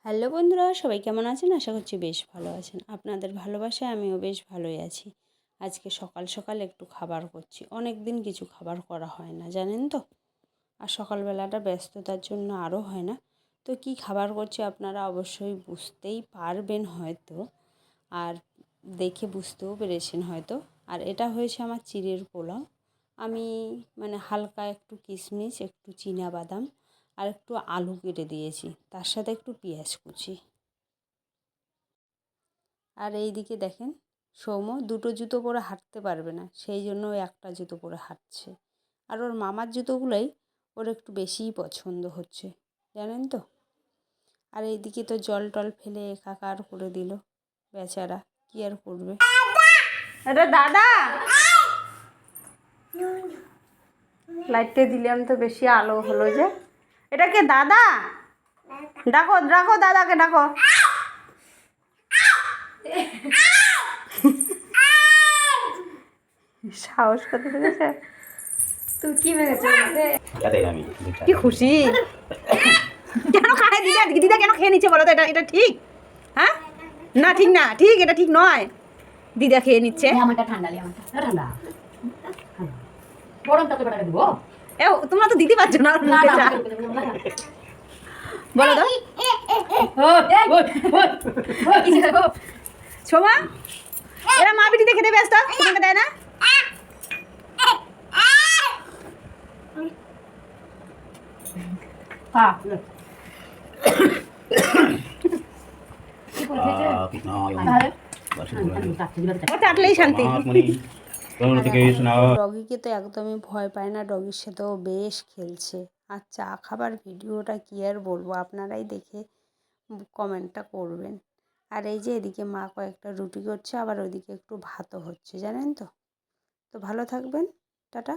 Hello বন্ধুরা, সবাই কেমন আছেন? আশা করছি বেশ ভালো আছেন। আপনাদের ভালোবাসায় আমিও বেশ ভালোই আছি। আজকে সকাল সকাল একটু খাবার করছি। অনেক দিন কিছু খাবার করা হয় না, জানেন তো। আর সকালবেলাটা ব্যস্ততার জন্য আরও হয় না। তো কি খাবার করছি আপনারা অবশ্যই বুঝতেই পারবেন হয়তো, আর দেখে বুঝতেও পেরেছেন হয়তো। আর এটা হয়েছে আমার চিড়ের পোলাও। আমি হালকা একটু কিশমিশ, একটু বাদাম আর একটু আলু কেটে দিয়েছি, তার সাথে একটু পেঁয়াজ কুচি। আর এই দিকে দেখেন, সৌম্য দুটো জুতো পরে হাঁটতে পারবে না, সেই জন্য ও একটা জুতো পরে হাঁটছে। আর ওর মামার জুতোগুলোই ওর একটু বেশিই পছন্দ হচ্ছে, জানেন তো। আর এইদিকে তো জল টল ফেলে একাকার করে দিল বেচারা, কি আর করবে। এটা দাদা, লাইটটা দিলাম তো বেশি আলো হলো যে। এটা কে দাদা? ডাকো ডাকো, দাদাকে ডাকো। সাহস কত দেখেছে। তুই কি ভেবেছিস কি খুশি? কেন খায় দিদা? দিদা কেন খেয়ে নিচ্ছে বলো তো? এটা এটা ঠিক? হ্যাঁ, না ঠিক না, ঠিক এটা ঠিক নয়। দিদা খেয়ে নিচ্ছে। আমারটা ঠান্ডা লে, আমারটা ঠান্ডা গরমটা তো বেটা দিব। এ তোমরা তো দিতে পারছো না মুখে চা। বলো তো সোমা, এরা মা বিটিতে খেতে ব্যস্ত, তোমাকে দেয় না। চাটলেই শান্তি। ডগিকে তো একদমই ভয় পায় না, ডগির সাথেও বেশ খেলছে। আর চা খাবার ভিডিওটা কি আর বলবো, আপনারাই দেখে কমেন্টটা করবেন। আর এই যে এদিকে মা কয়েকটা রুটি করছে, আবার ওইদিকে একটু ভাতও হচ্ছে, জানেন তো। তো ভালো থাকবেন, টাটা।